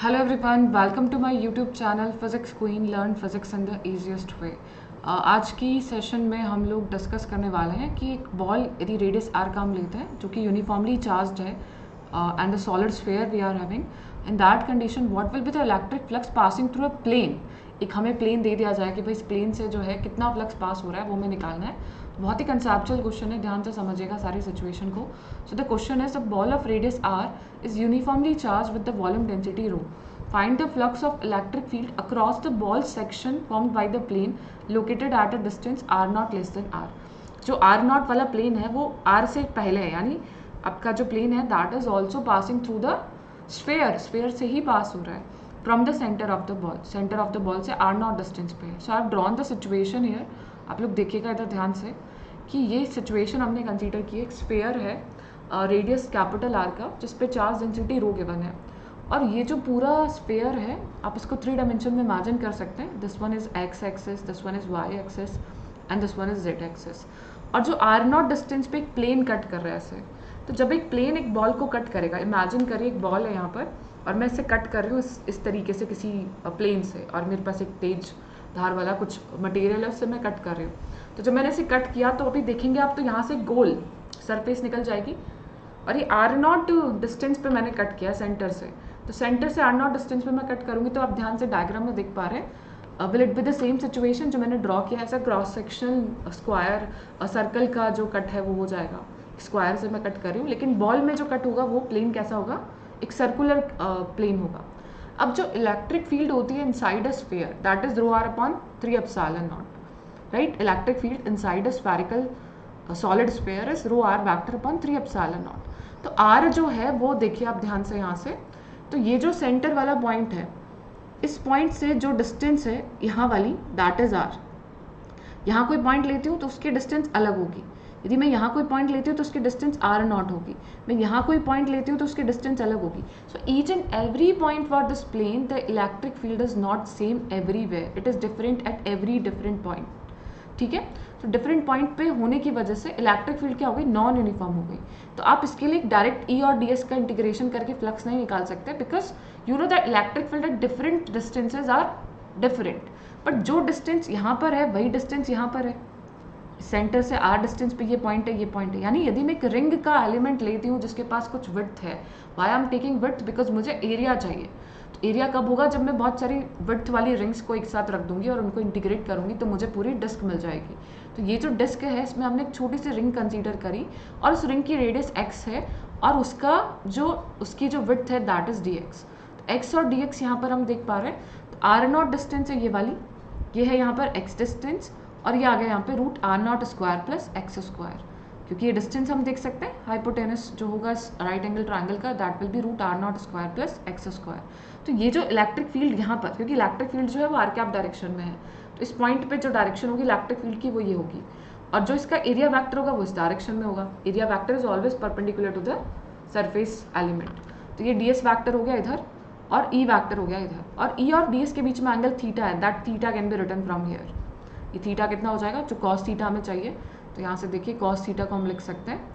Hello everyone, welcome to my YouTube channel physics queen learn physics in the easiest way. आज की session में हम लोग discuss करने वाले हैं कि एक बॉल यदि रेडियस आर का हम लेते हैं जो कि यूनिफॉर्मली चार्ज्ड है and the solid sphere we are having, in that condition what will be the electric flux passing through a plane. एक हमें प्लेन दे दिया जाए कि भाई इस प्लेन से जो है कितना फ्लक्स पास हो रहा है वो हमें निकालना है। बहुत ही कंसेप्चुअल क्वेश्चन है, ध्यान से समझिएगा सारी सिचुएशन को। So the question is the ball of radius R is uniformly charge with the volume density rho. Find the flux of electric field across the ball section formed by the plane located at a distance r naught less than r. जो r naught वाला plane है वो r से पहले है, यानी आपका जो plane है that is also passing through the sphere से ही pass हो रहा है from the center of the ball से r naught distance पे है. So I have drawn the situation here. आप लोग देखिएगा इधर ध्यान से कि ये situation हमने कंसीडर की एक स्फेयर है रेडियस कैपिटल आर का जिस पे चार्ज डेंसिटी रो गिवन है, और ये जो पूरा स्फेयर है आप इसको 3 डायमेंशन में इमेजिन कर सकते हैं. This one is X axis, this one is Y axis and this one is Z axis. और जो आर नॉट डिस्टेंस पे एक प्लेन कट कर रहा है ऐसे, तो जब एक प्लेन एक बॉल को कट करेगा, इमेजिन करिए एक बॉल है यहाँ पर और मैं इसे कट कर रही हूँ इस तरीके से किसी प्लेन से, और मेरे पास एक तेज धार वाला कुछ मटेरियल है उससे मैं कट कर रही हूँ. तो जब मैंने इसे कट किया तो अभी देखेंगे आप, तो यहाँ से गोल सरफेस निकल जाएगी और ये आर नॉट डिस्टेंस पे मैंने कट किया सेंटर से. तो सेंटर से आर नॉट डिस्टेंस पे मैं कट करूँगी तो आप ध्यान से डायग्राम में देख पा रहे हैं. Will it be the same situation जो मैंने ड्रॉ किया, ऐसा क्रॉस सेक्शनल स्क्वायर सर्कल का जो कट है वो हो जाएगा. स्क्वायर से मैं कट कर रही हूँ, लेकिन बॉल में जो कट होगा वो प्लेन कैसा होगा, एक सर्कुलर प्लेन होगा. अब जो इलेक्ट्रिक फील्ड होती है inside a sphere that is rho R upon 3 epsilon naught, right. Electric field inside a spherical solid sphere is rho R vector upon 3 epsilon naught. तो आर जो है वो देखिए आप ध्यान से यहाँ से, तो ये जो सेंटर वाला पॉइंट है, इस पॉइंट से जो डिस्टेंस है यहाँ वाली दैट इज आर. यहाँ कोई पॉइंट लेती हूँ तो उसकी डिस्टेंस अलग होगी. यदि मैं यहाँ कोई पॉइंट लेती हूँ तो उसकी डिस्टेंस आर नॉट होगी. मैं यहाँ कोई पॉइंट लेती हूँ तो उसकी डिस्टेंस अलग होगी. So each and every point for this plane the electric field is not same everywhere, it is different at every different point. ठीक है, तो डिफरेंट पॉइंट पे होने की वजह से इलेक्ट्रिक फील्ड क्या हो गई, नॉन यूनिफॉर्म हो गई. तो आप इसके लिए डायरेक्ट ई और डी एस का इंटीग्रेशन करके फ्लक्स नहीं निकाल सकते, because you know that electric field at different distances are different. But जो डिस्टेंस यहाँ पर है वही डिस्टेंस यहाँ पर है. सेंटर से आर डिस्टेंस पे ये पॉइंट है, ये पॉइंट है. यानी यदि मैं एक रिंग का एलिमेंट लेती हूँ जिसके पास कुछ विड्थ है, why I am taking width, because मुझे एरिया चाहिए. तो एरिया कब होगा, जब मैं बहुत सारी विड्थ वाली रिंग्स को एक साथ रख दूंगी और उनको इंटीग्रेट करूंगी तो मुझे पूरी डिस्क मिल जाएगी. तो ये जो डिस्क है इसमें हमने एक छोटी सी रिंग कंसीडर करी और उस रिंग की रेडियस एक्स है और उसकी जो विड्थ है दैट इज डी एक्स. तो एक्स और डी एक्स यहाँ पर हम देख पा रहे हैं. तो आर नॉट डिस्टेंस है ये वाली, ये है यहाँ पर एक्स डिस्टेंस, और ये आ गया यहाँ पे root are naught square plus x square. क्योंकि ये डिस्टेंस हम देख सकते हैं हाइपोटेनस जो होगा राइट एंगल ट्रायंगल का that will be root are naught square plus x square. तो ये जो इलेक्ट्रिक फील्ड यहाँ पर, क्योंकि इलेक्ट्रिक फील्ड जो है वो आर कैप डायरेक्शन में है, तो इस पॉइंट पे जो डायरेक्शन होगी इलेक्ट्रिक फील्ड की वो ये होगी, और जो इसका एरिया वेक्टर होगा वो इस डायरेक्शन में होगा. Area vector is always perpendicular to the surface element. तो ये डी एस वैक्टर हो गया इधर और ई वैक्टर हो गया इधर, और ई और डी एस के बीच में एंगल थीटा है, that theta can be written from here. ये थीटा कितना हो जाएगा, जो कॉस थीटा हमें चाहिए, तो यहाँ से देखिए कॉस थीटा को हम लिख सकते हैं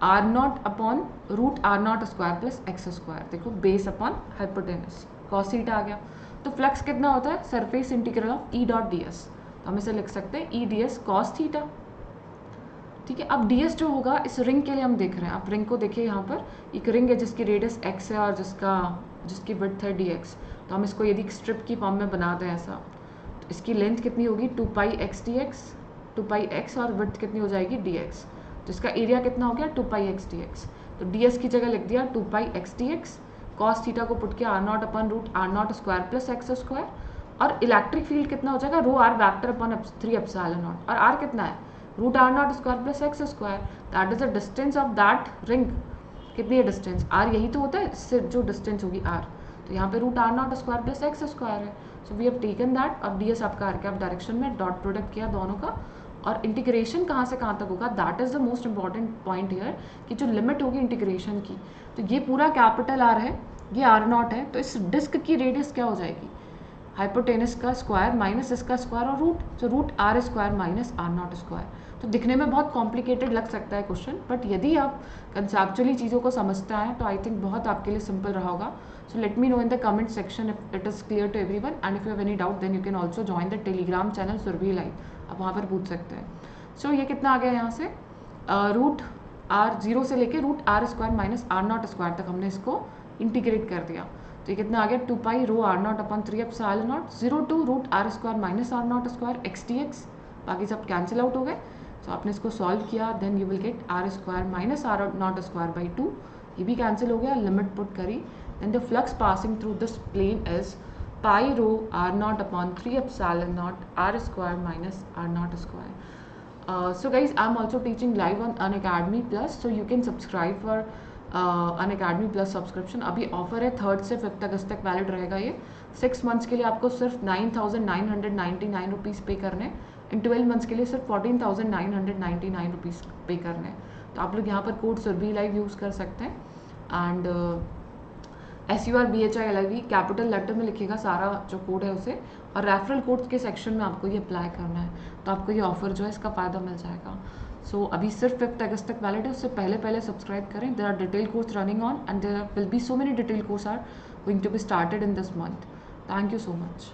r naught upon root are naught square plus x square. देखो base upon hypotenuse, cos theta आ गया. तो फ्लक्स कितना होता है, surface integral of E dot d s. तो हम इसे लिख सकते हैं E d s cos theta. ठीक है, अब डी एस जो होगा इस रिंग के लिए हम देख रहे हैं. आप रिंग को देखिए, यहाँ पर एक रिंग है जिसकी रेडियस एक्स है और जिसकी विड्थ है डी एक्स. तो हम इसको यदि स्ट्रिप की फॉर्म में बना दें ऐसा, तो इसकी लेंथ कितनी होगी 2 pi x d x, 2 pi x, और विड्थ कितनी हो जाएगी डी एक्स. तो इसका एरिया कितना हो गया 2 पाई एक्स डी एक्स. तो डी एस की जगह लिख दिया 2 pi x d x, cos theta को पुट किया r naught upon root are naught square plus x square, और इलेक्ट्रिक फील्ड कितना हो जाएगा rho r vector upon 3 epsilon naught, और आर कितना है root are naught square plus x square. That is the distance of that ring. कितनी है distance, are यही तो होता है, इससे जो डिस्टेंस होगी आर. तो यहाँ पे root are naught square plus x square है. So we have taken that. अब डी एस आपका आर कैप डायरेक्शन में डॉट प्रोडक्ट किया दोनों का, और इंटीग्रेशन कहाँ से कहाँ तक होगा, that is the most important point here, कि जो लिमिट होगी इंटीग्रेशन की, तो ये पूरा कैपिटल आर है, ये आर नॉट है, तो इस डिस्क की रेडियस क्या हो जाएगी, हाइपोटेनस का स्क्वायर माइनस इसका स्क्वायर और रूट, तो root are square minus are naught square. तो दिखने में बहुत कॉम्प्लिकेटेड लग सकता है क्वेश्चन, बट यदि आप कंसेप्चुअली चीज़ों को समझते हैं तो आई थिंक बहुत आपके लिए सिंपल रहा होगा। So let me know in the comment section if it is clear to everyone, and if you have any doubt then you can also join the Telegram channel Surabhi live, आप वहाँ पर पूछ सकते हैं। सो ये कितना आ गया यहाँ से, रूट आर जीरो से लेके root are square minus are naught square तक हमने इसको इंटीग्रेट कर दिया। तो ये कितना आ गया, 2 pi rho are naught upon 3 epsilon naught 0 to root are square minus are naught square x d x, बाकी सब कैंसिल आउट हो गए। तो आपने इसको सॉल्व किया, then you will get R square minus are naught square by 2, ये भी कैंसिल हो गया, लिमिट पुट करी, then the flux passing through this plane is pi rho are naught upon 3 epsilon naught R square minus are naught square. So guys, I'm also teaching live on Unacademy Plus, so you can subscribe for Unacademy Plus subscription. अभी offer है 3rd से 5th अगस्त तक valid रहेगा ये। 6 months के लिए आपको सिर्फ 9,999 रुपीज़ पे करने, इन 12 मंथ्स के लिए सिर्फ 14,999 रुपीज़ पे करने। तो आप लोग यहाँ पर कोड सुरभि लाइव यूज़ कर सकते हैं, एंड SURBHILIV कैपिटल लेटर में लिखेगा सारा जो कोड है उसे, और रेफरल कोड के सेक्शन में आपको ये अप्लाई करना है, तो आपको ये ऑफर जो है इसका फ़ायदा मिल जाएगा। सो अभी सिर्फ 5th अगस्त तक वैलिड है, उससे पहले सब्सक्राइब करें। There are detail course running on, and there will be so many detail course are going to be started in this month. Thank you so much.